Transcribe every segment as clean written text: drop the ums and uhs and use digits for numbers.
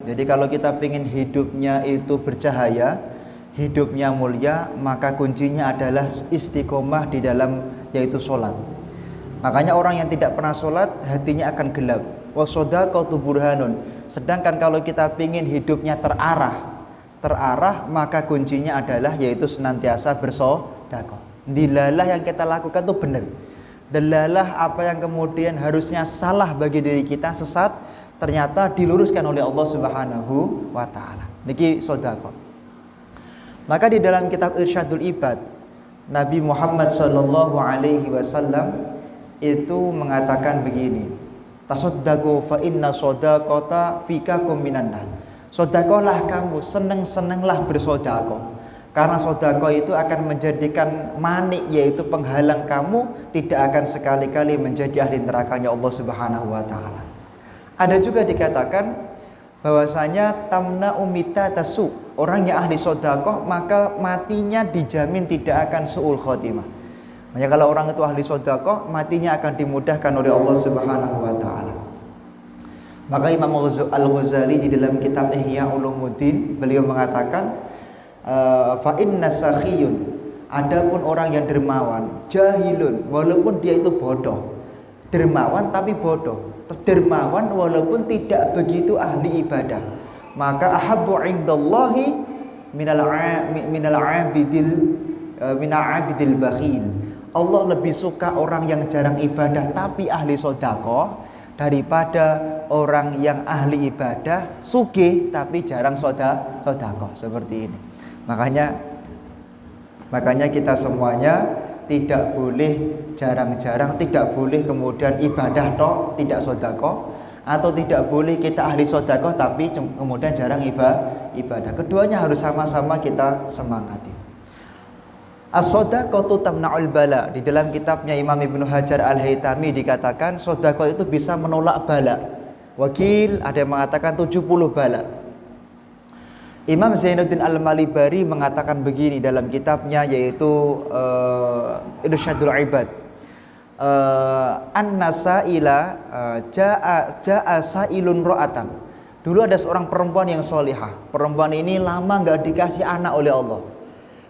Jadi kalau kita ingin hidupnya itu bercahaya, hidupnya mulia, maka kuncinya adalah istiqomah di dalam yaitu sholat. Makanya orang yang tidak pernah sholat hatinya akan gelap. Wasodaqatu burhanun. Sedangkan kalau kita ingin hidupnya terarah, maka kuncinya adalah yaitu senantiasa bersedekah. Dilalah yang kita lakukan itu benar. Delalah apa yang kemudian harusnya salah bagi diri kita, sesat, ternyata diluruskan oleh Allah Subhanahu wa taala. Niki sedekah. Maka di dalam kitab Irsyadul Ibad, Nabi Muhammad sallallahu alaihi wasallam itu mengatakan begini, tasaddaqu fa inna shadaqata fikakum minan nar. Sedekahlah kamu, seneng-senenglah bersedekah. Karena sedekah itu akan menjadikan manik, yaitu penghalang kamu tidak akan sekali-kali menjadi ahli nerakanya Allah Subhanahu wa taala. Ada juga dikatakan bahwasanya tamna umita tasu, orang yang ahli sedekah maka matinya dijamin tidak akan suul khotimah. Makanya kalau orang itu ahli sedekah, matinya akan dimudahkan oleh Allah Subhanahu wa taala. Maka Imam Al-Ghazali di dalam kitab Ihya Ulumuddin beliau mengatakan fa inna sakhiyun, adapun orang yang dermawan, jahilun, walaupun dia itu bodoh. Dermawan tapi bodoh. Dermawan walaupun tidak begitu ahli ibadah, maka ahabbu indallahi minal abidil bakhil. Allah lebih suka orang yang jarang ibadah tapi ahli sedekah daripada orang yang ahli ibadah sugih tapi jarang sedekah. Seperti ini. Makanya kita semuanya tidak boleh jarang-jarang, tidak boleh kemudian ibadah tok tidak sedekah, atau tidak boleh kita ahli sedekah tapi kemudian jarang ibadah. Keduanya harus sama-sama kita semangati. As-shadaqatu tamna'ul bala. Di dalam kitabnya Imam Ibnu Hajar Al-Haytami dikatakan sedekah itu bisa menolak bala. Wakil ada yang mengatakan 70 bala. Imam Zainuddin Al-Malibari mengatakan begini dalam kitabnya yaitu Irsyadul Ibad. An-nasaila ja'a sailun ra'atan. Dulu ada seorang perempuan yang solihah. Perempuan ini lama enggak dikasih anak oleh Allah.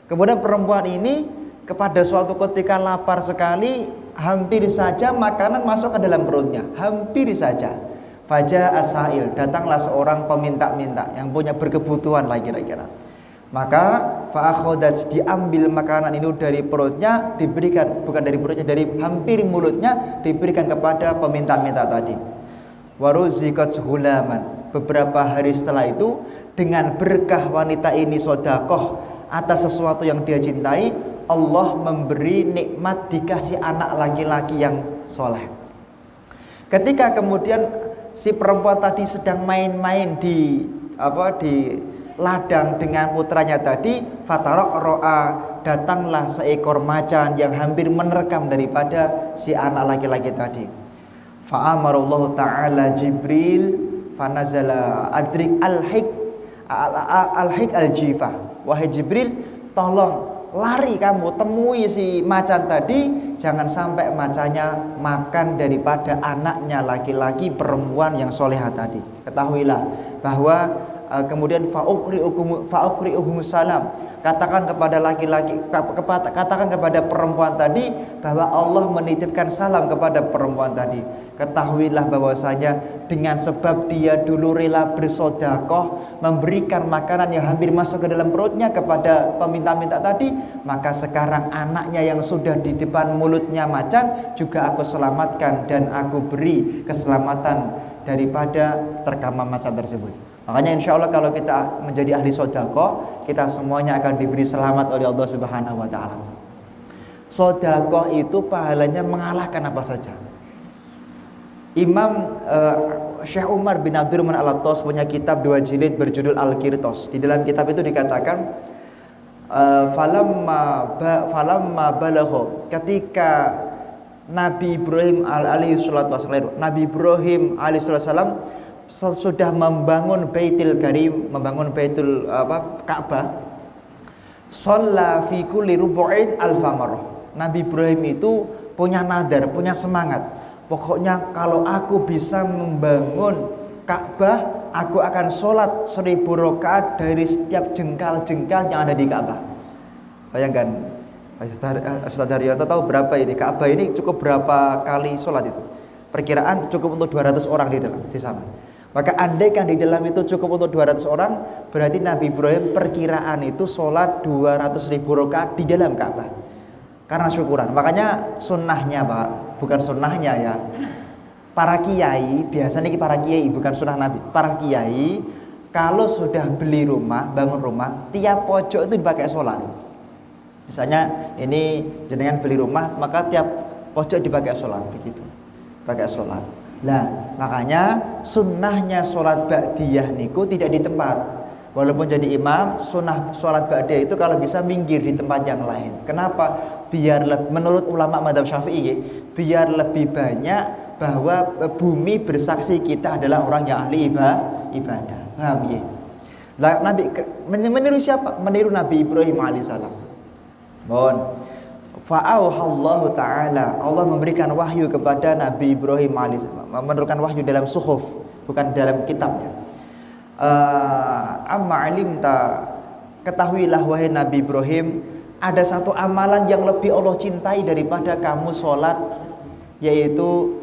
Kemudian perempuan ini kepada suatu ketika lapar sekali, hampir saja makanan masuk ke dalam perutnya, hampir saja. Faja asail, datanglah seorang peminta-minta yang punya berkebutuhan lah kira-kira. Maka fa'akhodat, diambil makanan itu dari perutnya, diberikan, bukan dari perutnya, dari hampir mulutnya, diberikan kepada peminta-minta tadi. Waruziqat hulaman. Beberapa hari setelah itu, dengan berkah wanita ini sedekah atas sesuatu yang dia cintai, Allah memberi nikmat dikasih anak laki-laki yang soleh. Ketika kemudian si perempuan tadi sedang main-main di ladang dengan putranya tadi, fatarok ro'a, datanglah seekor macan yang hampir menerkam daripada si anak laki-laki tadi. Fa'amarallahu ta'ala Jibril fanazala adrik al-hik al-jifah. Wahai Jibril, tolong lari kamu temui si macan tadi, jangan sampai macannya makan daripada anaknya laki-laki perempuan yang solehah tadi. Ketahuilah bahwa kemudian fa'ukri'uhum salam, katakan kepada laki-laki, katakan kepada perempuan tadi bahwa Allah menitipkan salam kepada perempuan tadi. Ketahuilah bahwasanya dengan sebab dia dulu rela bersedekah, memberikan makanan yang hampir masuk ke dalam perutnya kepada peminta-minta tadi, maka sekarang anaknya yang sudah di depan mulutnya macan juga aku selamatkan dan aku beri keselamatan daripada terkama macan tersebut. Makanya insya Allah kalau kita menjadi ahli sedekah, kita semuanya akan diberi selamat oleh Allah Subhanahu wa taala. Sedekah itu pahalanya mengalahkan apa saja. Imam Syekh Umar bin Abdurrahman Al-Attas punya kitab 2 jilid berjudul Al-Qirtos. Di dalam kitab itu dikatakan falamma balagha, ketika Nabi Ibrahim alaihi wasallam sudah membangun Baitul Karim, membangun Baitul Ka'bah, shalla fi kulli rubu'in alfa marrah. Nabi Ibrahim itu punya nadar, punya semangat. Pokoknya kalau aku bisa membangun Ka'bah aku akan sholat 1000 rakaat dari setiap jengkal-jengkal yang ada di Ka'bah. Bayangkan, Ustaz Haryanto tahu berapa ini? Ka'bah ini cukup berapa kali sholat itu? Perkiraan cukup untuk 200 orang di sana. Maka andai kan di dalam itu cukup untuk 200 orang, berarti Nabi Ibrahim perkiraan itu sholat 200.000 rakaat di dalam Ka'bah. Karena syukuran. Makanya sunnahnya Pak, bukan sunnahnya ya. Para kiai, biasanya para kiai bukan sunnah Nabi. Para kiai kalau sudah beli rumah, bangun rumah, tiap pojok itu dipakai sholat. Misalnya ini jenengan beli rumah, maka tiap pojok dipakai sholat begitu. Pakai sholat. Nah, makanya sunnahnya sholat ba'diyah niku tidak di tempat. Walaupun jadi imam, sunnah sholat ba'diyah itu kalau bisa minggir di tempat yang lain. Kenapa? Biar menurut ulama madzhab Syafi'i, biar lebih banyak bahwa bumi bersaksi kita adalah orang yang ahli ibadah. Paham ya? Lah Nabi meniru siapa? Meniru Nabi Ibrahim alaihissalam. Mohon. Fa'auhallahu ta'ala, Allah memberikan wahyu kepada Nabi Ibrahim alaihissalam, menurunkan wahyu dalam suhuf, bukan dalam kitabnya. Amma alimta, ketahuilah wahai Nabi Ibrahim, ada satu amalan yang lebih Allah cintai daripada kamu sholat, yaitu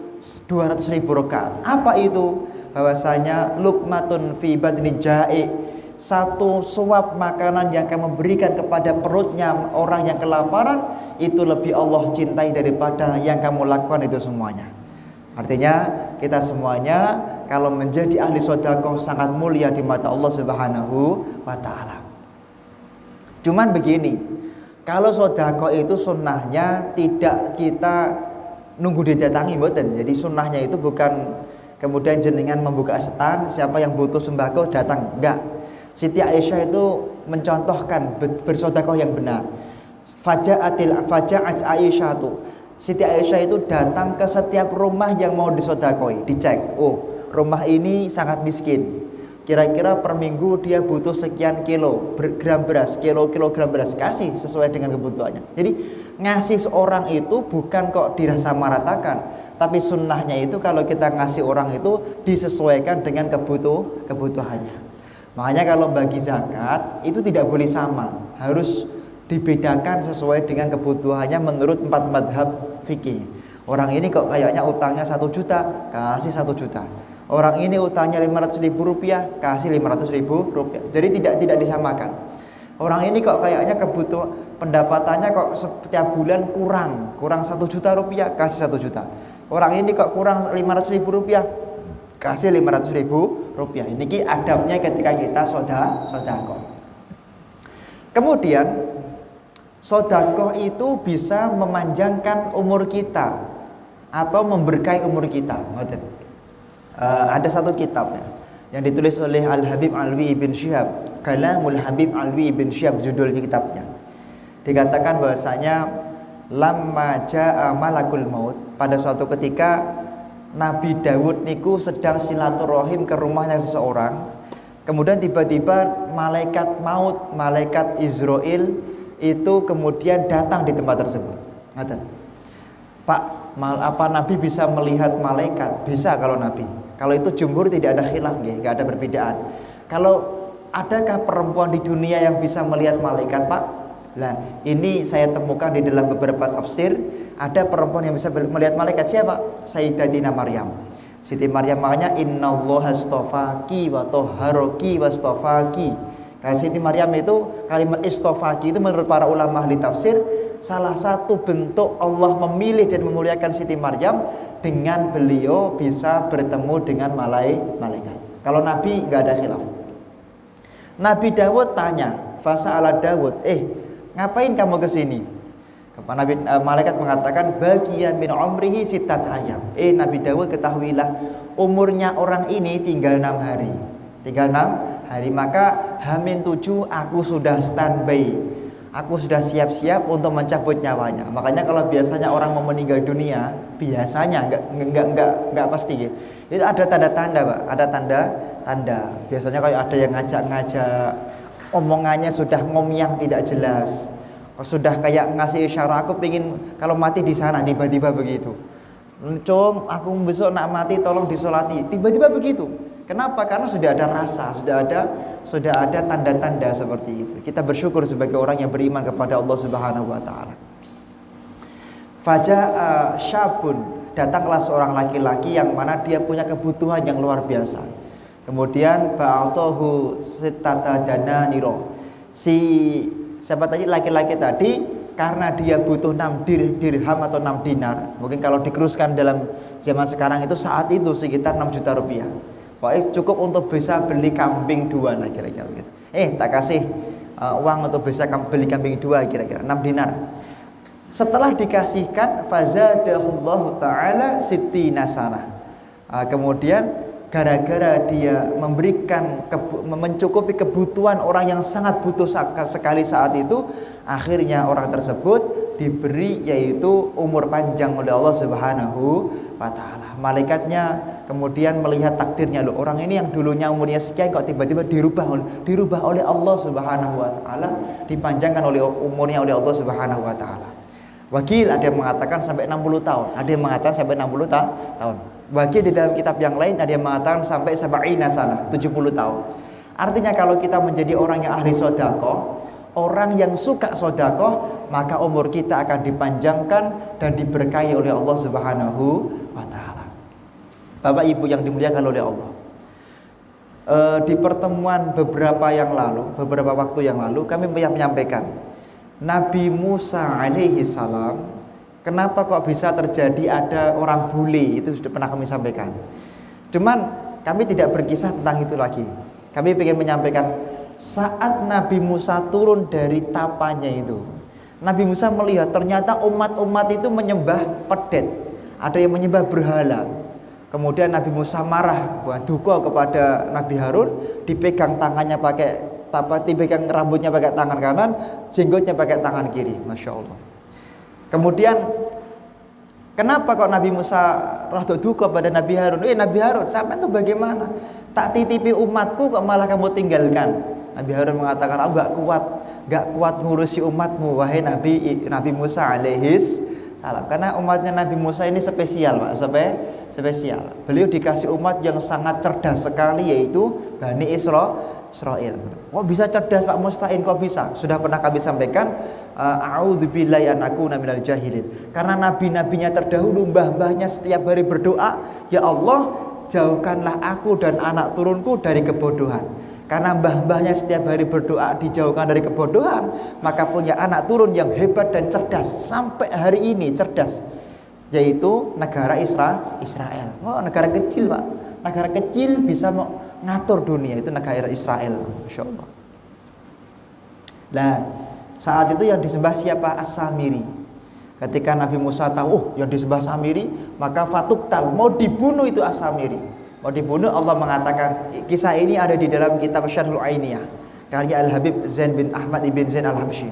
200.000 rakaat. Apa itu? Bahwasanya luqmatun fi badni ja'i, satu suap makanan yang kamu berikan kepada perutnya orang yang kelaparan, itu lebih Allah cintai daripada yang kamu lakukan itu semuanya. Artinya kita semuanya kalau menjadi ahli sedekah sangat mulia di mata Allah Subhanahu wa ta'ala. Cuman begini, kalau sedekah itu sunnahnya tidak kita nunggu didatangi, mboten. Jadi sunnahnya itu bukan kemudian jenengan membuka setan, siapa yang butuh sembako datang, enggak. Siti Aisyah itu mencontohkan bersedekah yang benar. Faja'at Aisyah itu, Siti Aisyah itu datang ke setiap rumah yang mau disedekahi, dicek. Oh, rumah ini sangat miskin. Kira-kira per minggu dia butuh sekian kilogram beras, kilogram beras, kasih sesuai dengan kebutuhannya. Jadi ngasih seorang itu bukan kok dirasamaratakan, tapi sunnahnya itu kalau kita ngasih orang itu disesuaikan dengan kebutuhannya. Makanya kalau bagi zakat itu tidak boleh sama, harus dibedakan sesuai dengan kebutuhannya menurut 4 madhab fikih. Orang ini kok kayaknya utangnya 1 juta, kasih 1 juta. Orang ini utangnya 500.000 rupiah, kasih 500.000 rupiah. Jadi tidak disamakan. Orang ini kok kayaknya kebutuhan pendapatannya kok setiap bulan kurang 1 juta rupiah, kasih 1 juta. Orang ini kok kurang 500.000 rupiah, kasih 500.000 rupiah. Ini adabnya ketika kita sedekah. Kemudian sedekah itu bisa memanjangkan umur kita atau memberkahi umur kita. Ada satu kitab yang ditulis oleh Al-Habib Alwi ibn Syihab, Kalamul Habib Alwi ibn Syihab judul kitabnya. Dikatakan bahwasanya lamma jaa malakul maut, pada suatu ketika Nabi Daud niku sedang silaturahim ke rumahnya seseorang. Kemudian tiba-tiba malaikat maut, malaikat Israel itu kemudian datang di tempat tersebut. Ngaten. Pak, apa Nabi bisa melihat malaikat? Bisa kalau Nabi. Kalau itu jumhur tidak ada khilaf nggih, enggak ada perbedaan. Kalau adakah perempuan di dunia yang bisa melihat malaikat, Pak? Nah, ini saya temukan di dalam beberapa tafsir, ada perempuan yang bisa melihat malaikat. Siapa? Sayyidatina Maryam. Siti Maryam, makanya innallaha astafaki wa tahharaki wastafaki. Karena Siti Maryam itu kalimat istafaki itu menurut para ulama ahli tafsir salah satu bentuk Allah memilih dan memuliakan Siti Maryam dengan beliau bisa bertemu dengan malaikat. Kalau Nabi enggak ada khilaf. Nabi Dawud tanya, fasa'ala Dawud, ngapain kamu ke sini? Malaikat mengatakan bagian min umrihi sittat ayam. Nabi Dawud, ketahuilah umurnya orang ini tinggal 6 hari. Tinggal 6 hari, maka Hamin 7 aku sudah standby. Aku sudah siap-siap untuk mencabut nyawanya. Makanya kalau biasanya orang mau meninggal dunia, biasanya enggak pasti gitu. Itu ada tanda-tanda, Pak. Ada tanda. Biasanya kayak ada yang ngajak-ngajak, omongannya sudah ngomong tidak jelas. Sudah kayak ngasih isyarat, aku pengen kalau mati di sana, tiba-tiba begitu. Cung, aku besok nak mati tolong disolati. Tiba-tiba begitu. Kenapa? Karena sudah ada rasa, sudah ada tanda-tanda seperti itu. Kita bersyukur sebagai orang yang beriman kepada Allah Subhanahu wa taala. Faja'a syabun, datanglah seorang laki-laki yang mana dia punya kebutuhan yang luar biasa. Kemudian ba'atahu sittata dananiro. Siapa tadi laki-laki tadi, karena dia butuh 6 dirham atau 6 dinar. Mungkin kalau dikeruskan dalam zaman sekarang itu saat itu sekitar 6 juta rupiah. Pokoknya cukup untuk bisa beli kambing 2 lah kira-kira. Tak kasih uang untuk bisa beli kambing 2 kira-kira 6 dinar. Setelah dikasihkan fazadahullahu ta'ala sittina sanah. Kemudian gara-gara dia memberikan mencukupi kebutuhan orang yang sangat butuh sekali saat itu, akhirnya orang tersebut diberi yaitu umur panjang oleh Allah Subhanahu wa taala. Malaikatnya kemudian melihat takdirnya, loh, orang ini yang dulunya umurnya sekian kok tiba-tiba dirubah oleh Allah Subhanahu wa taala, dipanjangkan oleh umurnya oleh Allah Subhanahu wa taala. Wakil ada yang mengatakan sampai 60 tahun, ada yang mengatakan sampai 60 tahun. Bagi di dalam kitab yang lain ada yang mengatakan sampai sab'ina sana, 70 tahun. Artinya kalau kita menjadi orang yang ahli sedekah, orang yang suka sedekah, maka umur kita akan dipanjangkan dan diberkahi oleh Allah Subhanahu wa taala. Bapak Ibu yang dimuliakan oleh Allah. Di pertemuan beberapa waktu yang lalu kami menyampaikan Nabi Musa alaihi salam. Kenapa kok bisa terjadi ada orang bule, itu sudah pernah kami sampaikan. Cuman kami tidak berkisah tentang itu lagi. Kami ingin menyampaikan saat Nabi Musa turun dari tapanya itu, Nabi Musa melihat ternyata umat-umat itu menyembah pedet, ada yang menyembah berhala. Kemudian Nabi Musa marah, duka kepada Nabi Harun, dipegang tangannya dipegang rambutnya pakai tangan kanan, jenggotnya pakai tangan kiri. Masya Allah. Kemudian kenapa kok Nabi Musa rada duka pada Nabi Harun? Nabi Harun, sampai itu bagaimana? Tak titipi umatku kok malah kamu tinggalkan? Nabi Harun mengatakan, aku gak kuat ngurusi umatmu, wahai Nabi Musa alaihis salam. Karena umatnya Nabi Musa ini spesial, Pak, spesial. Beliau dikasih umat yang sangat cerdas sekali, yaitu Bani Israel. Kok bisa cerdas Pak Musta'in, kok bisa? Sudah pernah kami sampaikan, a'udzubillahi an akuna minal jahilin. Karena nabi-nabinya terdahulu, mbah-mbahnya setiap hari berdoa, ya Allah, jauhkanlah aku dan anak turunku dari kebodohan. Karena mbah-mbahnya setiap hari berdoa dijauhkan dari kebodohan, maka punya anak turun yang hebat dan cerdas sampai hari ini cerdas, yaitu negara Israel. Negara kecil, Pak. Negara kecil bisa ngatur dunia, itu negara Israel. Masya Allah. Nah, saat itu yang disembah siapa? As-Samiri. Ketika Nabi Musa tahu, yang disembah Samiri, maka fatuktal, mau dibunuh itu As-Samiri. Mau dibunuh, Allah mengatakan, kisah ini ada di dalam kitab Syarhul Ainiyah, karya Al-Habib Zain bin Ahmad ibn Zain Al-Habsyi.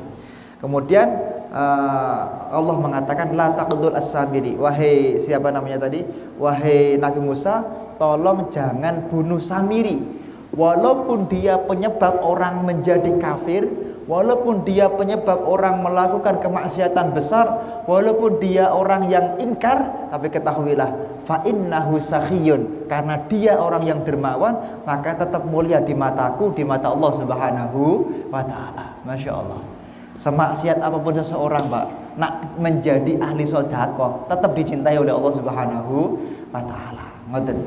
Kemudian Allah mengatakan, la taqdul As-Samiri, wahai siapa namanya tadi? Wahai Nabi Musa, tolong jangan bunuh Samiri. Walaupun dia penyebab orang menjadi kafir, walaupun dia penyebab orang melakukan kemaksiatan besar, walaupun dia orang yang ingkar, tapi ketahuilah, fa innahu sakhiyun, karena dia orang yang dermawan, maka tetap mulia di mataku, di mata Allah Subhanahu wa taala. Masya Allah. Semaksiat apapun seseorang, Pak, nak menjadi ahli sedekah, tetap dicintai oleh Allah Subhanahu wa taala. Ngoten.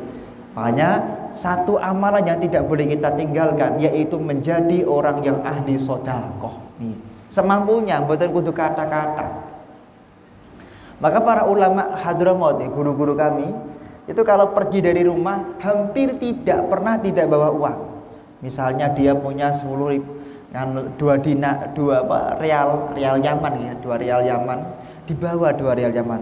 Makanya satu amalan yang tidak boleh kita tinggalkan, yaitu menjadi orang yang ahli sedekah. Nih, semampunya, mboten kudu kata-kata. Maka para ulama Hadramaut, guru-guru kami, itu kalau pergi dari rumah hampir tidak pernah tidak bawa uang. Misalnya dia punya 10.000, kan 2 real Yaman ya, 2 real Yaman, dibawa 2 real Yaman.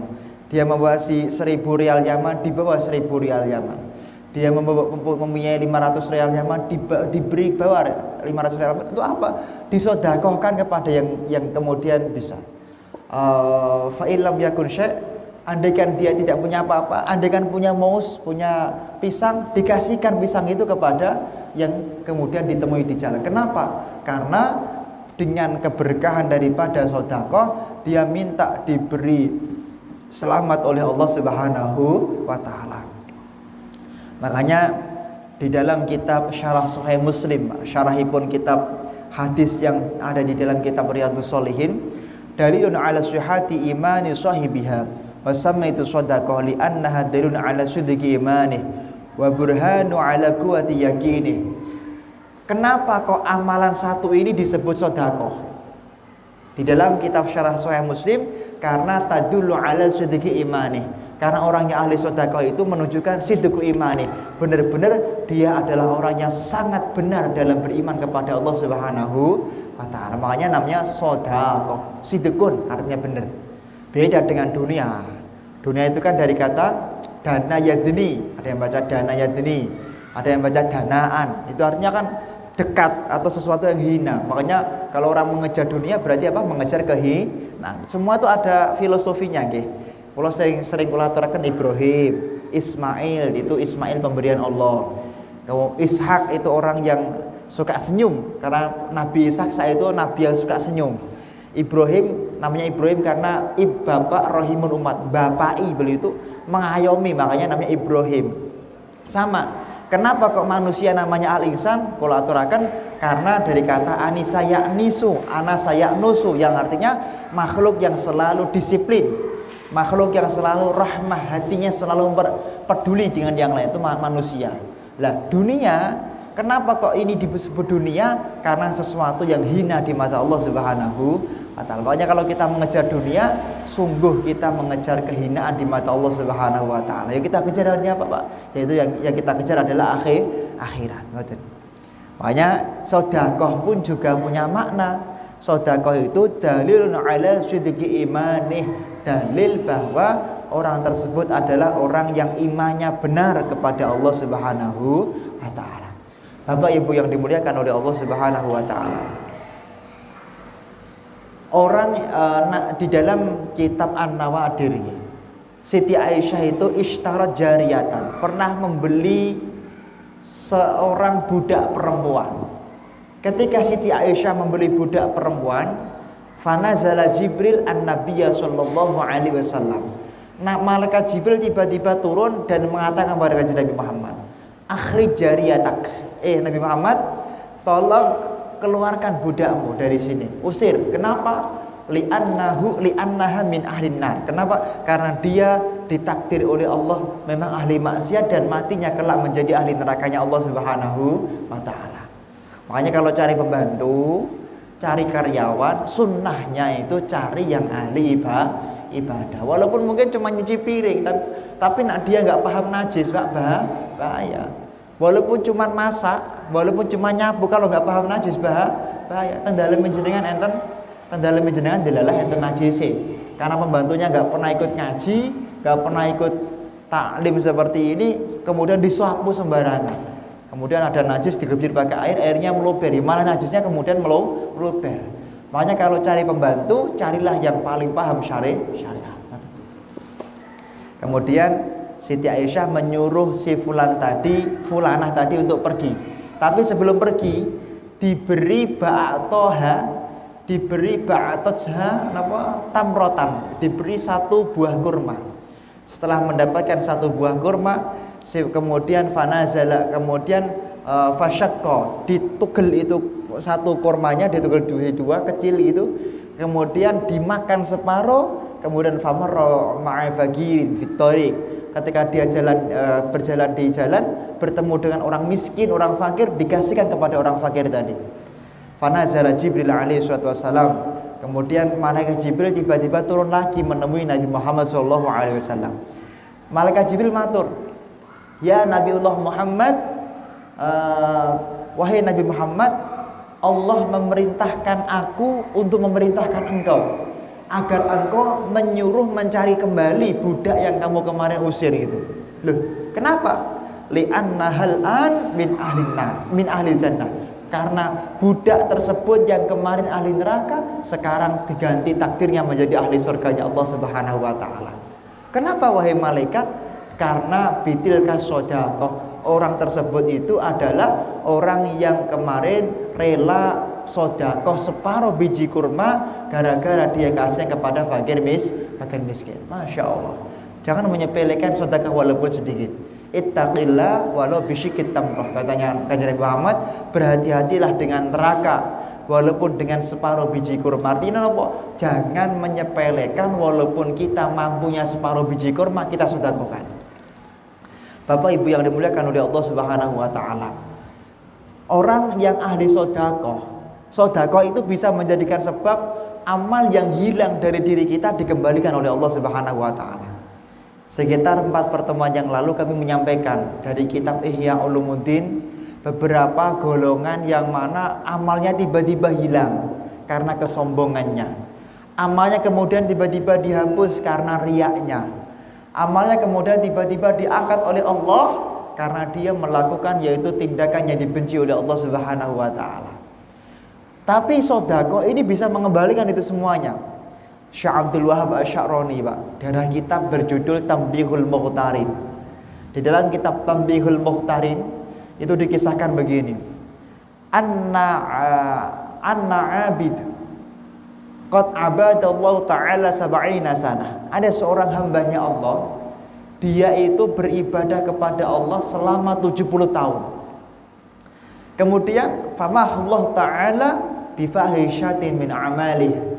Dia membawa 1.000 real Yaman, dibawa 1.000 real Yaman. Dia mempunyai 500 real Yaman, diberi bawa 500 real Yaman. Itu apa? Disedekahkan kepada yang kemudian bisa. Fa illam yakun syai', andaikan dia tidak punya apa-apa, andaikan punya maus, punya pisang, dikasihkan pisang itu kepada yang kemudian ditemui di jalan. Kenapa? Karena dengan keberkahan daripada sedekah, dia minta diberi selamat oleh Allah Subhanahu wa taala. Makanya di dalam kitab Syarah Sahih Muslim, syarahipun kitab hadis yang ada di dalam kitab Riyadhus Shalihin, dalilun ala sihhati imani sahibiha wa samaitu shadaqah li annaha dalilun ala sidqi imani wa burhanu ala quwwati yaqini. Kenapa kok amalan satu ini disebut sedekah? Di dalam kitab Syarah Sahih Muslim, karena tadullu ala sidqi imani. Karena orang yang ahli sedekah itu menunjukkan sidqu imani. Benar-benar dia adalah orang yang sangat benar dalam beriman kepada Allah Subhanahu wa taala. Makanya namanya sedekah. Sidqun artinya benar. Beda dengan dunia. Dunia itu kan dari kata dana yadni. Ada yang baca dana yadni, ada yang baca danaan. Itu artinya kan dekat atau sesuatu yang hina. Makanya kalau orang mengejar dunia berarti apa? Mengejar kehinaan. Semua itu ada filosofinya nggih. Kalau sering kula aturaken Ibrahim, Ismail itu Ismail pemberian Allah. Kalau Ishak itu orang yang suka senyum karena Nabi Ishak saya itu nabi yang suka senyum. Ibrahim namanya Ibrahim karena bapak rohimun umat, bapai beliau itu mengayomi, makanya namanya Ibrahim. Sama. Kenapa kok manusia namanya al-insan? Kalau aturakan karena dari kata anisa ya'nisu, anasa ya'nusu, yang artinya makhluk yang selalu disiplin, makhluk yang selalu rahmah, hatinya selalu peduli dengan yang lain, itu manusia. Lah dunia, kenapa kok ini disebut dunia? Karena sesuatu yang hina di mata Allah Subhanahu wa taala. Makanya kalau kita mengejar dunia, sungguh kita mengejar kehinaan di mata Allah Subhanahu wa taala. Ya kita kejar artinya apa, Pak? Yaitu yang kita kejar adalah akhirat. Ngoten. Makanya sedekah pun juga punya makna. Sedekah itu dalilun ala sidqi imanih, dalil bahwa orang tersebut adalah orang yang imannya benar kepada Allah Subhanahu wa taala. Bapak Ibu yang dimuliakan oleh Allah Subhanahu wa taala. Orang di dalam kitab An-Nawadir, Siti Aisyah itu ishtarat jariyatan, pernah membeli seorang budak perempuan. Ketika Siti Aisyah membeli budak perempuan, fanazala Jibril an-Nabiyya sallallahu alaihi wasallam. Nah, malaikat Jibril tiba-tiba turun dan mengatakan kepada Nabi Muhammad, akhrij jariyatak. Nabi Muhammad, tolong keluarkan budakmu dari sini, usir. Kenapa? Li'annaha min ahlin nar. Kenapa? Karena dia ditakdir oleh Allah memang ahli maksiat dan matinya kelak menjadi ahli nerakanya Allah Subhanahu wa taala. Makanya kalau cari pembantu, cari karyawan, sunnahnya itu cari yang ahli ibadah. Walaupun mungkin cuma nyuci piring, tapi nak dia nggak paham najis, Pak, bahaya. Walaupun cuma masak, walaupun cuma nyapu, kalau nggak paham najis bahaya. Tendalem jenengan enten, tendalem jenengan delalah enten najis. Karena pembantunya nggak pernah ikut ngaji, nggak pernah ikut taklim seperti ini, kemudian disuapu sembarangan. Kemudian ada najis digepir pakai air, airnya meluber. Malah najisnya kemudian meluber. Makanya kalau cari pembantu, carilah yang paling paham syariat. Kemudian Siti Aisyah menyuruh si fulanah tadi untuk pergi. Tapi sebelum pergi diberi tamrotan, diberi satu buah kurma. Setelah mendapatkan satu buah kurma, kemudian fanazala, kemudian fasyaqqa, ditugel itu satu kurmanya, ditugel dua kecil itu, kemudian dimakan separuh, kemudian famarra ma'a faqirin fitariq. Ketika dia berjalan di jalan, bertemu dengan orang miskin, orang fakir, dikasihkan kepada orang fakir tadi. Fanazala Jibril alaihi wasallam. Kemudian malaikat Jibril tiba-tiba turun lagi menemui Nabi Muhammad sallallahu alaihi wasallam. Malaikat Jibril matur, "Ya Nabiullah Muhammad, wahai Nabi Muhammad, Allah memerintahkan aku untuk memerintahkan engkau agar engkau menyuruh mencari kembali budak yang kamu kemarin usir gitu." Loh, kenapa? Li'annahal an min ahlin nar, min ahlil jannah. Karena budak tersebut yang kemarin ahli neraka, sekarang diganti takdirnya menjadi ahli surganya Allah Subhanahu wa taala. Kenapa wahai malaikat? Karena bitilka shadaqah. Orang tersebut itu adalah orang yang kemarin rela sedekah separuh biji kurma gara-gara dia kasih kepada fakir miskin. Masya Allah. Jangan menyepelekan sedekah walaupun sedikit. Ittaqillah walau bisyikit tamrah. Katanya Kanjeng Nabi Muhammad, berhati-hatilah dengan neraka walaupun dengan separuh biji kurma. Artinya apa? Jangan menyepelekan, walaupun kita mampunya separuh biji kurma, kita sedekahkan. Bapak Ibu yang dimuliakan oleh Allah Subhanahu wa taala. Orang yang ahli sedekah itu bisa menjadikan sebab amal yang hilang dari diri kita dikembalikan oleh Allah Subhanahu wa taala. Sekitar 4 pertemuan yang lalu kami menyampaikan dari kitab Ihya Ulumuddin beberapa golongan yang mana amalnya tiba-tiba hilang karena kesombongannya. Amalnya kemudian tiba-tiba dihapus karena riaknya. Amalnya kemudian tiba-tiba diangkat oleh Allah karena dia melakukan yaitu tindakan yang dibenci oleh Allah Subhanahu wa taala. Tapi sedekah ini bisa mengembalikan itu semuanya. Syekh Abdul Wahab Asy-Sya'rani, Pak, dari kitab berjudul Tanbihul Mukhtarin. Di dalam kitab Tanbihul Mukhtarin itu dikisahkan begini. Anna abid qad abadallahu ta'ala 70 sanah. Ada seorang hambanya Allah, dia itu beribadah kepada Allah selama 70 tahun. Kemudian famahullah ta'ala bifahishatin min a'malih.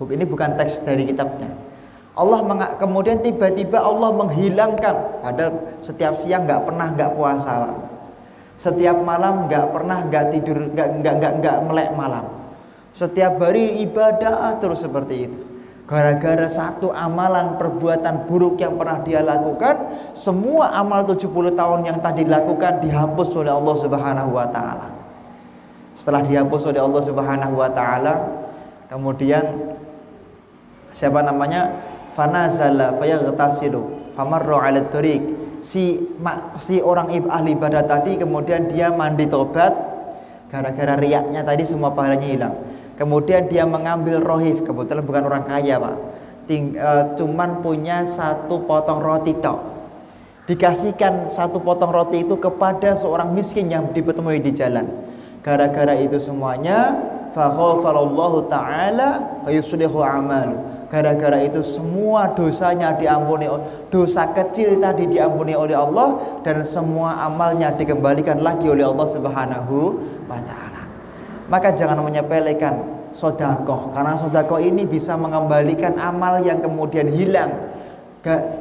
Ini bukan teks dari kitabnya. Kemudian tiba-tiba Allah menghilangkan, padahal setiap siang nggak puasa, setiap malam nggak pernah nggak tidur, nggak melek malam, setiap hari ibadah terus seperti itu. Gara-gara satu amalan perbuatan buruk yang pernah dia lakukan, semua amal 70 tahun yang tadi dilakukan dihapus oleh Allah Subhanahu wa taala. Setelah dihapus oleh Allah Subhanahu wa taala, kemudian fanazala fayaghtasilu famarra 'ala tariq. Si orang ahli ibadah tadi kemudian dia mandi tobat gara-gara riaknya tadi, semua pahalanya hilang. Kemudian dia mengambil rohif, kebetulan bukan orang kaya, Pak, cuman punya 1 potong roti tok. Dikasihkan 1 potong roti itu kepada seorang miskin yang ditemui di jalan. Gara-gara itu semuanya fakhafarallahu ta'ala wa yuslihu amalu. Gara-gara itu semua dosanya diampuni, dosa kecil tadi diampuni oleh Allah, dan semua amalnya dikembalikan lagi oleh Allah Subhanahu wa taala. Maka jangan menyepelekan sedekah, karena sedekah ini bisa mengembalikan amal yang kemudian hilang,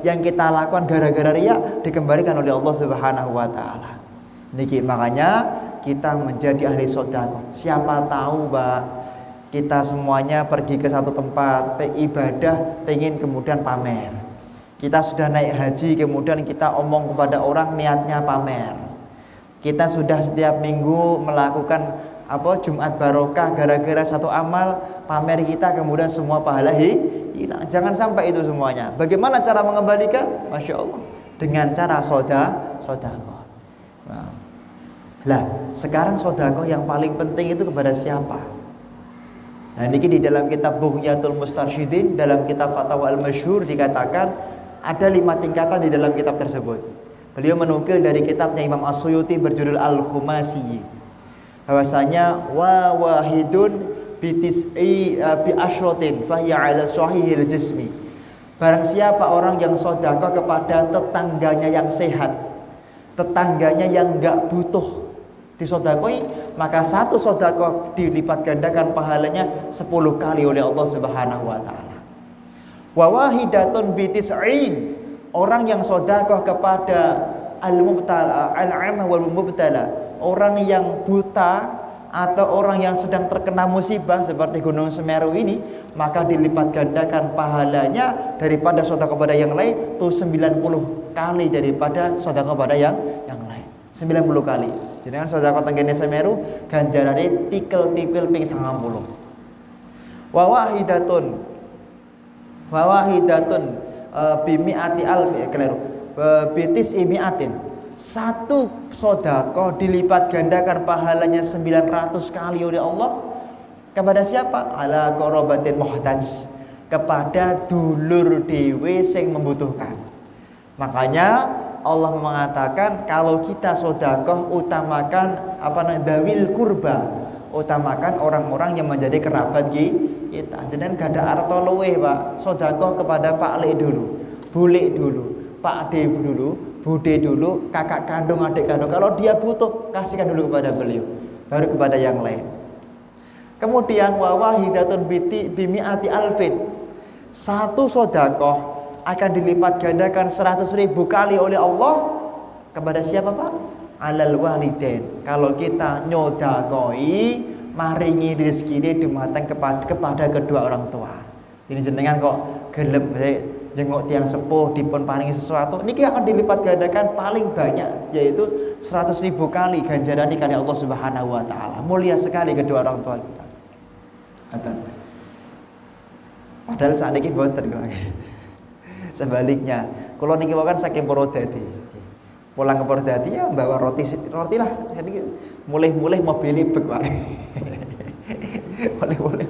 yang kita lakukan gara-gara riya, dikembalikan oleh Allah Subhanahu wa taala. Niki makanya kita menjadi ahli sedekah. Siapa tahu, Pak, kita semuanya pergi ke satu tempat ibadah, pengen kemudian pamer. Kita sudah naik haji, kemudian kita omong kepada orang niatnya pamer. Kita sudah setiap minggu melakukan Jumat barokah, gara-gara satu amal pamer kita, kemudian semua pahala hilang. Jangan sampai itu semuanya. Bagaimana cara mengembalikan? Masya Allah, dengan cara sedekah. Lah, sekarang sedekah yang paling penting itu kepada siapa? Nah, ini di dalam kitab Bughyatul Mustarsyidin, dalam kitab Fatawa Al-Masyhur dikatakan ada 5 tingkatan di dalam kitab tersebut. Beliau menukil dari kitabnya Imam As-Suyuti berjudul Al-Khumasi, bahwasanya wa wahidun bi asyratin fahiya 'ala sahihil jismi. Barang siapa orang yang sedekah kepada tetangganya yang sehat, tetangganya yang enggak butuh disodakoi, maka 1 sedekah dilipat gandakan pahalanya 10 kali oleh Allah Subhanahu wa taala. Wa wahidatun bi tis'in, orang yang sedekah kepada al-mubtala al-'ama wal mubtala, orang yang buta atau orang yang sedang terkena musibah seperti Gunung Semeru ini, maka dilipat gandakan pahalanya daripada sedekah kepada yang lain itu 90 kali daripada sedekah kepada yang lain. 90 kali. Jenengan sedekah tenggene Semeru ganjarane tikel-tikel ping 90. Wa wahidatun bimi'ati alfi, keliru. Bitis imi'atin. 1 sedekah dilipat gandakan pahalanya 900 kali oleh Allah kepada siapa? Ala qarabatin muhtaj, kepada dulur dhewe sing membutuhkan. Makanya Allah mengatakan kalau kita sedekah utamakan dawil kurba, utamakan orang-orang yang menjadi kerabat kita. Jenengan gak ada arto luweh, Pak. Sedekah kepada Pak Le dulu, Bu Le dulu, Pak D dulu, Bude dulu, kakak kandung, adik kandung. Kalau dia butuh, kasihkan dulu kepada beliau, baru kepada yang lain. Kemudian wa wahidatun bimi'ati alfin. Satu sodakoh akan dilipat gandakan 100.000 kali oleh Allah kepada siapa Pak? Alal walidain. Kalau kita nyodakoi maringi rezeki ini dumateng kepada kedua orang tua. Ini jenengan kok gelem jenguk tiang sepuh dipun paringi sesuatu, niki akan dilipat gandakan paling banyak, yaitu 100.000 kali ganjaran kali Allah Subhanahu wa taala. Mulia sekali kedua orang tua kita. Padahal saat ini boten kok. Sebaliknya, kalau niki kan saking Purwodadi. Pulang ke Purwodadi ya bawa roti lah. Jadi mulai mobil ibek Pak. Boleh.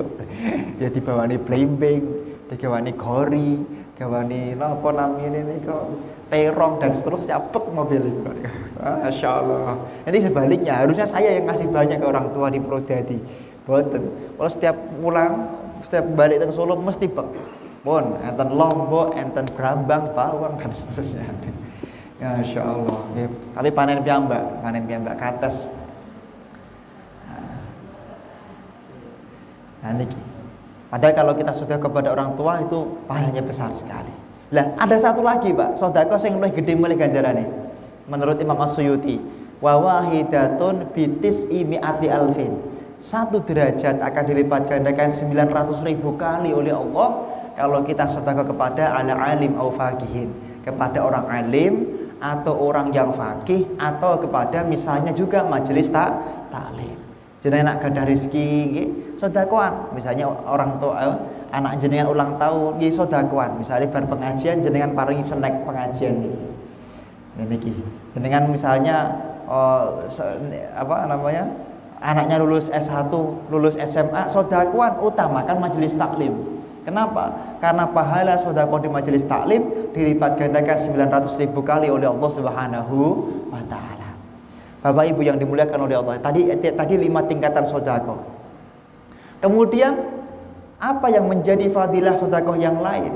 Ya dibawani blimbing, digawani gori, gawani apa namanya ini kok terong dan seterusnya, apek mobil itu. Masya Allah. Ini sebaliknya, harusnya saya yang ngasih banyak ke orang tua di Purwodadi. Boten. Kalau setiap pulang, setiap balik ke Solo mesti bek. Pun enten Lombok, enten Brambang, Bawang dan seterusnya. Masya Allah. Ya, tapi panen piyambak kates. Nah niki. Padahal kalau kita sudah kepada orang tua itu pahalanya besar sekali. Lah ada satu lagi Pak, sedekah sing luwih gedhe mulih ganjarane. Menurut Imam As-Suyuti, wa wahidatun bitis imi'ati alfin. Satu derajat akan dilipat gandakan 900.000 kali oleh Allah kalau kita sedekah kepada ala alim au faqihin, kepada orang alim atau orang yang faqih, atau kepada misalnya juga majelis taklim. Jenengan nak gadah rezeki nggih sedekahan, misalnya orang tua anak jenengan ulang tahun nggih sedekahan, misalnya bar pengajian jenengan paringi snack pengajian niki. Niki. Jenengan misalnya anaknya lulus S1, lulus SMA, sedekahan, utamakan majelis taklim. Kenapa? Karena pahala sedekah di majelis taklim dilipat gandakan 900.000 kali oleh Allah Subhanahu wa taala. Bapak Ibu yang dimuliakan oleh Allah. Tadi 5 tingkatan sedekah. Kemudian apa yang menjadi fadilah sedekah yang lain?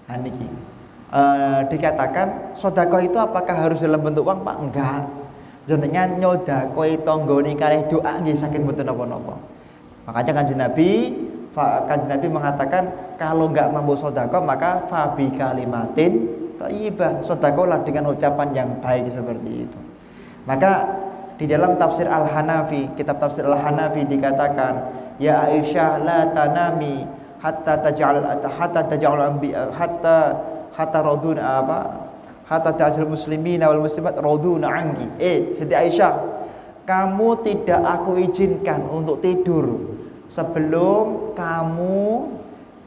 Nah niki. Dikatakan sedekah itu apakah harus dalam bentuk uang Pak? Enggak. Jenengan nyodakoi tonggoni kalih doa nggih saking mboten napa-napa. Makanya Kanjeng Nabi mengatakan kalau enggak mampu sedekah maka fabi kalimatin thayyibah. Sedekahlah dengan ucapan yang baik seperti itu. Maka di dalam tafsir Al-Hanafi, kitab tafsir Al-Hanafi dikatakan, ya Aisyah la tanami hatta ta'jal muslimina wal muslimat raduna anki. Siti Aisyah, kamu tidak aku izinkan untuk tidur sebelum kamu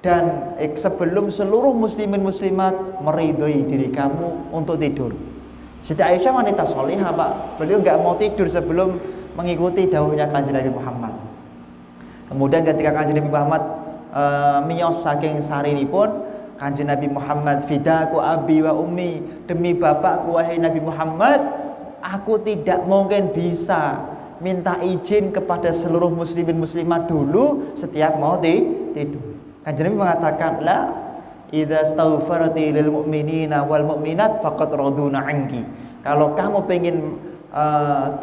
dan sebelum seluruh muslimin muslimat meridhoi diri kamu untuk tidur. Siti Aisyah wanita solihah Pak. Beliau enggak mau tidur sebelum mengikuti dawuhnya Kanjeng Nabi Muhammad. Kemudian ketika Kanjeng Nabi Muhammad miyos saking sarinipun, Kanjeng Nabi Muhammad, fidaku abi wa ummi, demi bapakku wahai Nabi Muhammad, aku tidak mungkin bisa minta izin kepada seluruh muslimin muslimat dulu setiap mau tidur. Kanjeng Nabi mengatakan, la idza staghfarti lil mu'minina wal mu'minat faqad raduna anki. Kalau kamu pengen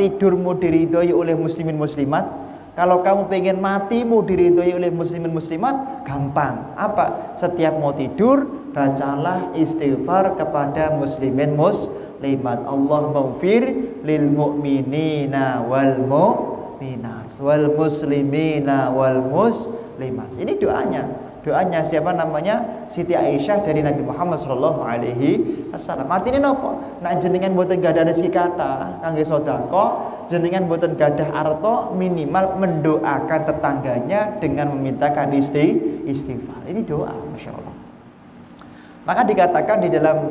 tidurmu diridhoi oleh muslimin muslimat, kalau kamu pengen matimu diridhoi oleh muslimin muslimat, gampang. Apa? Setiap mau tidur bacalah istighfar kepada muslimin muslimat. Allah maghfir lil mu'minina wal mu'minat wal muslimina wal muslimat. Ini doanya siapa namanya? Siti Aisyah dari Nabi Muhammad sallallahu alaihi wasallam. Artine napa? Nek jenengan mboten gadah rezeki kathah kangge sedekah, jenengan mboten gadah arta, minimal mendoakan tetangganya dengan memintakan istighfar. Ini doa, masyaallah. Maka dikatakan di dalam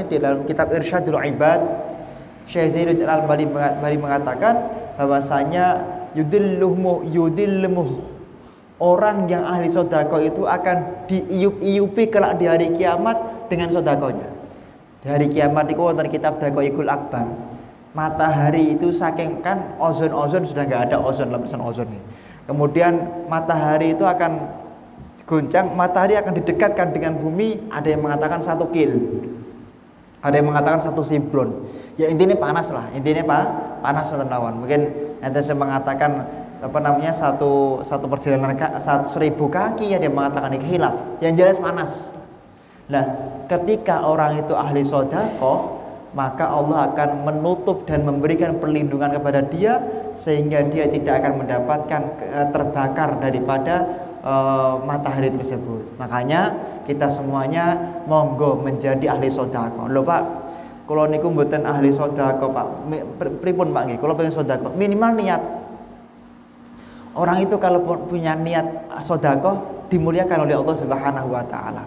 di dalam kitab Irsyadul Ibad, Syekh Zainuddin Al-Albani mengatakan bahwasanya yudilluhu, orang yang ahli sedekah itu akan diiup-iupi kelak di hari kiamat dengan sedekahnya. Di hari kiamat itu wonten kitab Daqaiqul Akbar. Matahari itu saking kan ozon sudah enggak ada lapisan ozon nih. Kemudian matahari itu akan goncang, matahari akan didekatkan dengan bumi, ada yang mengatakan 1 kil. Ada yang mengatakan 1 sibron. Ya intinya panas lah, panas tenawan. Mungkin ada yang mengatakan satu perjalanan 1000 kaki, ada yang mengatakan ini khilaf. Yang jelas panas. Nah, ketika orang itu ahli sedekah, maka Allah akan menutup dan memberikan perlindungan kepada dia sehingga dia tidak akan mendapatkan terbakar daripada matahari tersebut. Makanya kita semuanya monggo menjadi ahli sedekah. Lho Pak, kalau niku mboten ahli sedekah Pak, pripun Pak nggih? Kalau pengen sedekah minimal niat. Orang itu kalau punya niat sedekah dimuliakan oleh Allah Subhanahu wa taala.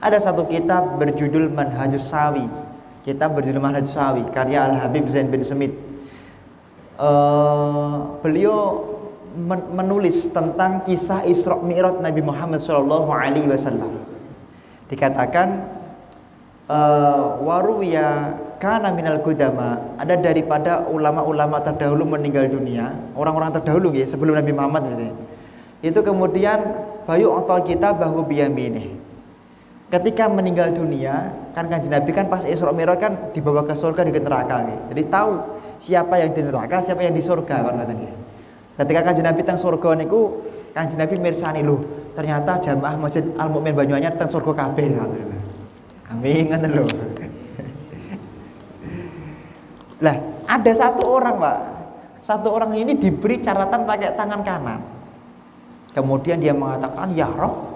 Ada satu kitab berjudul Manhajus Sawi. Kitab berjudul Manhajus Sawi karya Al-Habib Zain bin Smith. Beliau menulis tentang kisah Isra Mi'raj Nabi Muhammad SAW. Dikatakan waruwiya kana minal qudama, ada daripada ulama-ulama terdahulu meninggal dunia, orang-orang terdahulu ya, sebelum Nabi Muhammad berarti. Itu kemudian bayu atau kita bahu biyaminih. Ketika meninggal dunia, kan Kanjeng Nabi kan pas Isra Mi'raj kan dibawa ke surga di neraka gitu. Jadi tahu siapa yang di neraka, siapa yang di surga kan katanya. Ketika Kanjeng Nabi teng surga niku, Kanjeng Nabi mirsani lho, ternyata jamaah Masjid Al Mukmin Banyuanyar teng surga kabeh. Amin ngoten lho. Lah, ada satu orang, Pak. Satu orang ini diberi catatan pakai tangan kanan. Kemudian dia mengatakan, "Ya Rabb,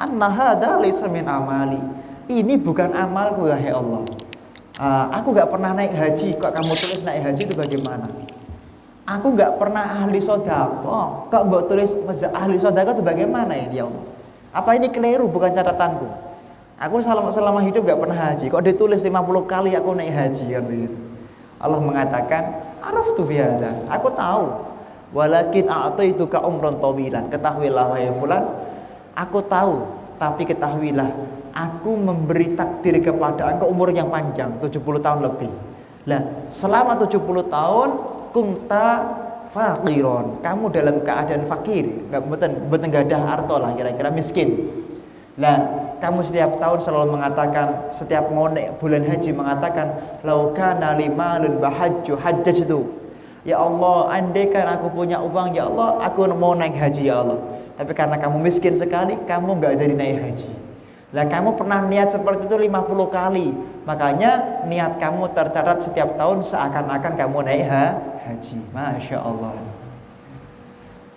anna hadza laysa min amali." Ini bukan amalku ya Allah. Aku enggak pernah naik haji, kok kamu tulis naik haji itu bagaimana? Aku enggak pernah ahli sedekah, kok mbok tulis ahli sedekah itu bagaimana ya Allah? Apa ini keliru bukan catatanku? Aku selama hidup enggak pernah haji, kok ditulis 50 kali aku naik haji kan begitu. Allah mengatakan, "Araftu fi hadza." Aku tahu. Walakin a'taituka umran tawilan. Ketahuilah wahai fulan, aku tahu, tapi ketahuilah aku memberi takdir kepada engkau umur yang panjang, 70 tahun lebih. Lah, selama 70 tahun kunta faqiron, kamu dalam keadaan fakir, mboten gadah harta lah, kira-kira miskin. Lah, kamu setiap tahun selalu mengatakan, setiap mau bulan haji mengatakan, "Lau kana limalun bahajju hajjajtu." Ya Allah, andaikan aku punya uang ya Allah, aku mau naik haji ya Allah. Tapi karena kamu miskin sekali, kamu enggak jadi naik haji. Lah, kamu pernah niat seperti itu 50 kali. Makanya niat kamu tercatat setiap tahun seakan-akan kamu naik haji. Masya Allah.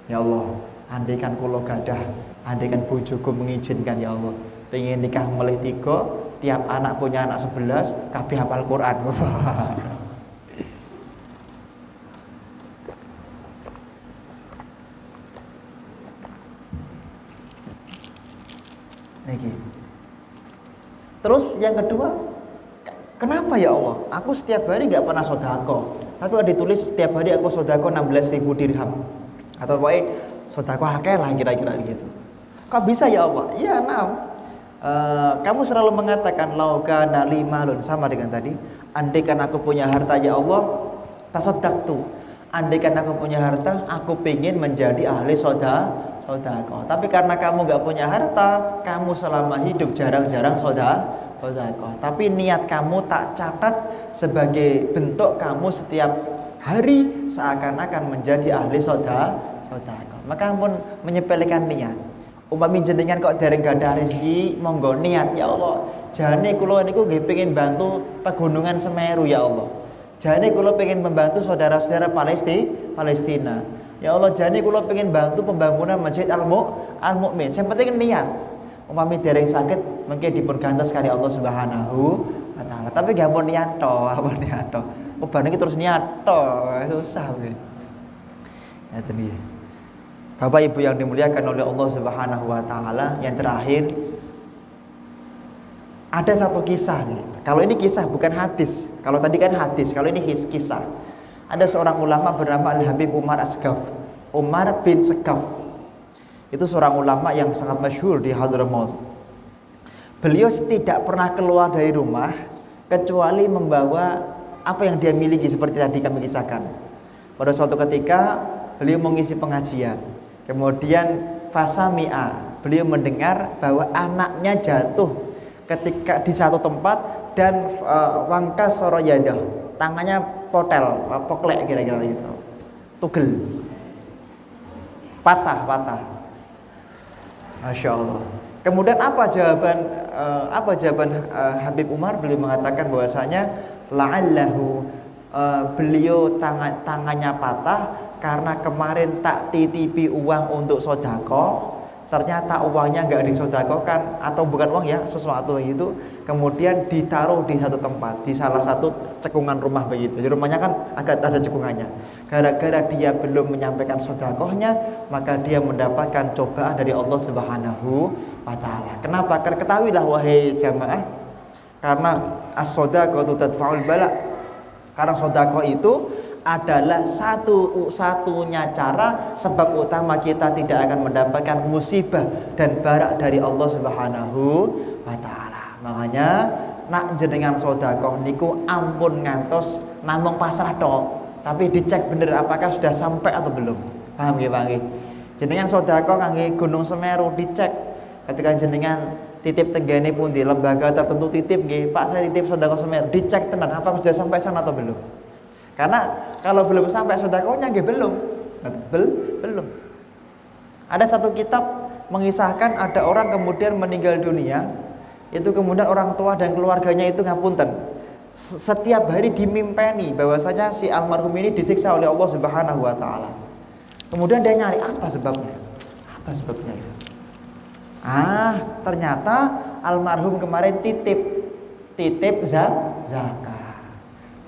Ya Allah, andaikan kulo gadah, andaikan bojoku mengizinkan ya Allah, pengen nikah melih 3, tiap anak punya anak 11, kabeh hafal Quran. Niki. Terus yang kedua, kenapa ya Allah? Aku setiap hari nggak pernah sedekah, tapi kalau ditulis setiap hari aku sedekah 16.000 dirham, atau pokoknya sedekah akeh lah kira-kira gitu. Kok bisa ya Allah? Ya kamu selalu mengatakan lauka nali malun, sama dengan tadi. Andaikan aku punya harta ya Allah, tasaddaqtu. Andaikan aku punya harta, aku pengen menjadi ahli sedekah. Tapi karena kamu gak punya harta, kamu selama hidup jarang-jarang sedekah. Tapi niat kamu tak catat sebagai bentuk kamu setiap hari seakan-akan menjadi ahli sedekah. Maka pun menyepelekan niat. Umpami jenengan kok dereng gadah rezeki, monggo niat ya Allah. Jane kula niku nggih pengin bantu pegunungan Semeru ya Allah. Jane kula pengen membantu saudara-saudara Palestina. Ya Allah, jane kula pengen bantu pembangunan Masjid Al-Mukmin. Yang penting niat. Umpami dereng sakit, mungkin dipun gantos kali Allah Subhanahu wa taala. Tapi gak mau niat to. Oban iki terus niat to, susah kuwi. Ngeten iki. Bapak Ibu yang dimuliakan oleh Allah Subhanahu wa taala, yang terakhir ada satu kisah gitu. Kalau ini kisah bukan hadis. Kalau tadi kan hadis, kalau ini kisah. Ada seorang ulama bernama Al-Habib Umar bin Segaf. Itu seorang ulama yang sangat masyhur di Hadramaut. Beliau tidak pernah keluar dari rumah kecuali membawa apa yang dia miliki, seperti tadi kami kisahkan. Pada suatu ketika beliau mengisi pengajian. Kemudian fasami'a, beliau mendengar bahwa anaknya jatuh ketika di satu tempat dan wangkas soroyadah, tangannya poklek kira-kira gitu, tugel, patah. Masya Allah. Kemudian apa jawaban Habib Umar? Beliau mengatakan bahwasanya la'allahu, beliau tangannya patah karena kemarin tak titipi uang untuk sodako, ternyata uangnya nggak disodakokan, atau bukan uang ya, sesuatu gitu, kemudian ditaruh di satu tempat, di salah satu cekungan rumah begitu. Jadi rumahnya kan agak ada cekungannya. Gara-gara dia belum menyampaikan sodakohnya, maka dia mendapatkan cobaan dari Allah Subhanahu wa Ta'ala. Kenapa? Karena ketahuilah wahai jamaah, karena as-sodaqatu tadfa'ul bala. Karena sodakoh itu adalah satu-satunya cara, sebab utama kita tidak akan mendapatkan musibah dan barak dari Allah Subhanahu wa Ta'ala. Makanya nak jenengan sodakoh niku ampun ngantos namung pasrah tok, tapi dicek bener apakah sudah sampai atau belum. Paham nggih, Pak nggih? Jenengan sodakoh kangge Gunung Semeru dicek, ketika jenengan titip tenggene pun di lembaga tertentu titip nggih, Pak saya titip sodakoh Semeru, dicek tenan apakah sudah sampai sana atau belum. Karena kalau belum sampai sodakohnya nggih belum. Ada satu kitab mengisahkan ada orang kemudian meninggal dunia, itu kemudian orang tua dan keluarganya itu ngapunten, setiap hari dimimpeni bahwasanya si almarhum ini disiksa oleh Allah Subhanahu wa Ta'ala. Kemudian dia nyari apa sebabnya. Ternyata almarhum kemarin titip zakat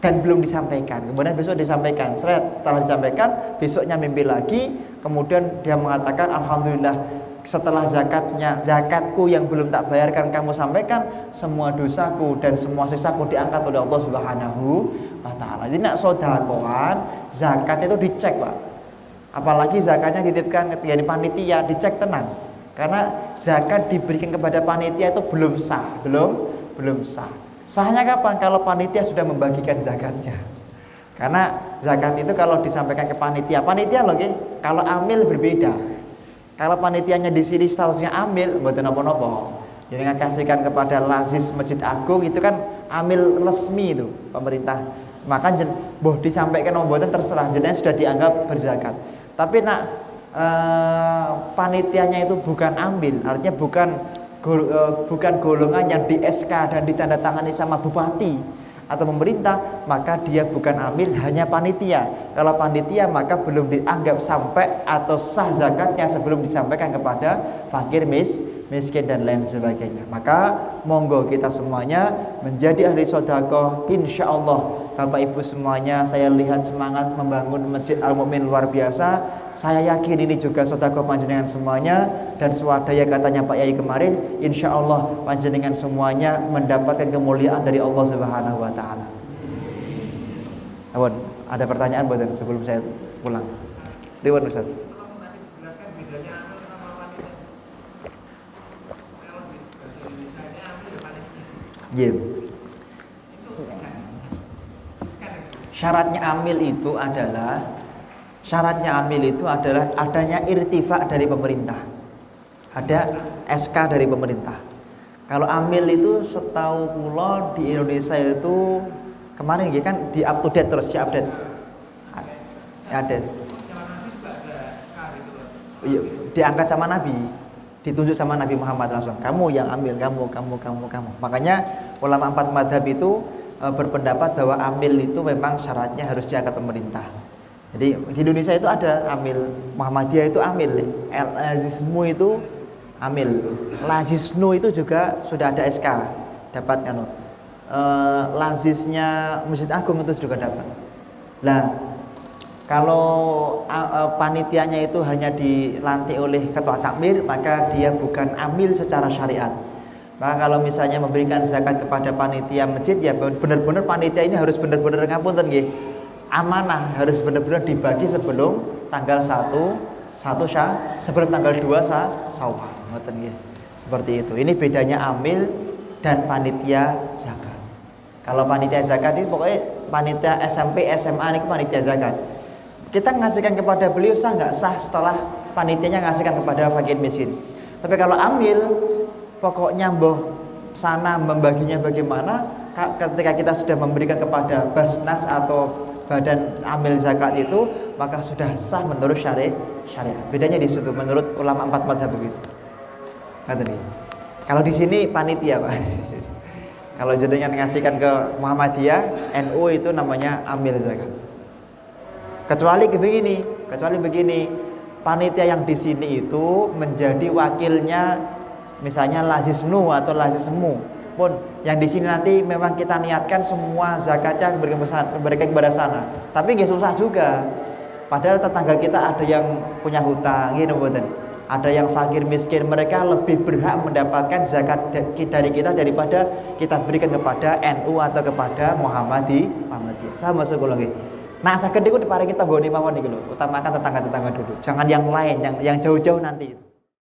dan belum disampaikan. Kemudian besok disampaikan. Setelah disampaikan, besoknya mimpi lagi. Kemudian dia mengatakan, alhamdulillah, setelah zakatku yang belum tak bayarkan kamu sampaikan, semua dosaku dan semua sisaku diangkat oleh Allah Subhanahu wa Ta'ala. Jadi nak sodakohan, zakat itu dicek, Pak. Apalagi zakatnya dititipkan ketika di panitia, dicek tenang. Karena zakat diberikan kepada panitia itu belum sah. Sahnya kapan? Kalau panitia sudah membagikan zakatnya. Karena zakat itu kalau disampaikan ke panitia loh, kalau amil berbeda. Kalau panitianya di sini statusnya amil, mboten napa-napa. Jadi kasihkan kepada lazis Masjid Agung itu kan amil resmi itu pemerintah. Maka boh disampaikan mboten terserah, jenengan sudah dianggap berzakat. Tapi nak panitianya itu bukan amil, artinya bukan golongan yang di SK dan ditandatangani sama bupati atau pemerintah, maka dia bukan amil, hanya panitia. Kalau panitia maka belum dianggap sampai atau sah zakatnya sebelum disampaikan kepada fakir, miskin dan lain sebagainya. Maka monggo kita semuanya menjadi ahli sedekah. Insyaallah Bapak Ibu semuanya, saya lihat semangat membangun Masjid Al-Mu'min luar biasa. Saya yakin ini juga sedekah panjenengan semuanya, dan swadaya katanya Pak Yai kemarin, insyaallah panjenengan semuanya mendapatkan kemuliaan dari Allah Subhanahu wa Ta'ala. Awon, ada pertanyaan buat sebelum saya pulang? Riwan Ustaz. Yeah. Syaratnya amil itu adalah adanya irtifa dari pemerintah. Ada SK dari pemerintah. Kalau amil itu setahu kula di Indonesia itu kemarin ya kan di up to date terus, ya update. Ada. Diangkat sama Nabi, ditunjuk sama Nabi Muhammad langsung. Kamu yang ambil, kamu. Makanya ulama 4 madhab itu berpendapat bahwa amil itu memang syaratnya harus diangkat pemerintah. Jadi di Indonesia itu ada amil, Muhammadiyah itu amil, Lazismu itu amil, Lazisnu itu juga sudah ada SK, dapat kan? Lazisnya Masjid Agung itu juga dapat. Nah, kalau panitianya itu hanya dilantik oleh ketua takmir, maka dia bukan amil secara syariat. Maka kalau misalnya memberikan zakat kepada panitia masjid, ya benar-benar panitia ini harus benar-benar ngapunten nggih. Amanah harus benar-benar dibagi sebelum tanggal 1 sebelum tanggal 2 Syawal. Ngoten nggih. Seperti itu. Ini bedanya amil dan panitia zakat. Kalau panitia zakat itu pokoknya panitia SMP, SMA ini panitia zakat. Kita ngasihkan kepada beliau sah nggak? Sah setelah panitianya ngasihkan kepada fakir miskin. Tapi kalau amil, pokoknya mbah sana membaginya bagaimana, ketika kita sudah memberikan kepada Basnas atau badan amil zakat itu, maka sudah sah menurut syariat. Bedanya di situ menurut ulama 4 mazhab begitu. Kata nih. Kalau di sini panitia, Pak. Kalau jenengan ngasihkan ke Muhammadiyah, NU itu namanya amil zakat. Kecuali begini, panitia yang di sini itu menjadi wakilnya misalnya Lazisnu atau Lazismu pun, yang di sini nanti memang kita niatkan semua zakatnya berikan kepada sana. Tapi nggak susah juga. Padahal tetangga kita ada yang punya hutang, gitu betul. Ada yang fakir miskin, mereka lebih berhak mendapatkan zakat dari kita daripada kita berikan kepada NU atau kepada Muhammadiyah. Paham maksud kula nggih? Nah, saged iku dipare kita nggone mawon iki lho, utamakan tetangga-tetangga dulu. Jangan yang lain, yang jauh-jauh nanti.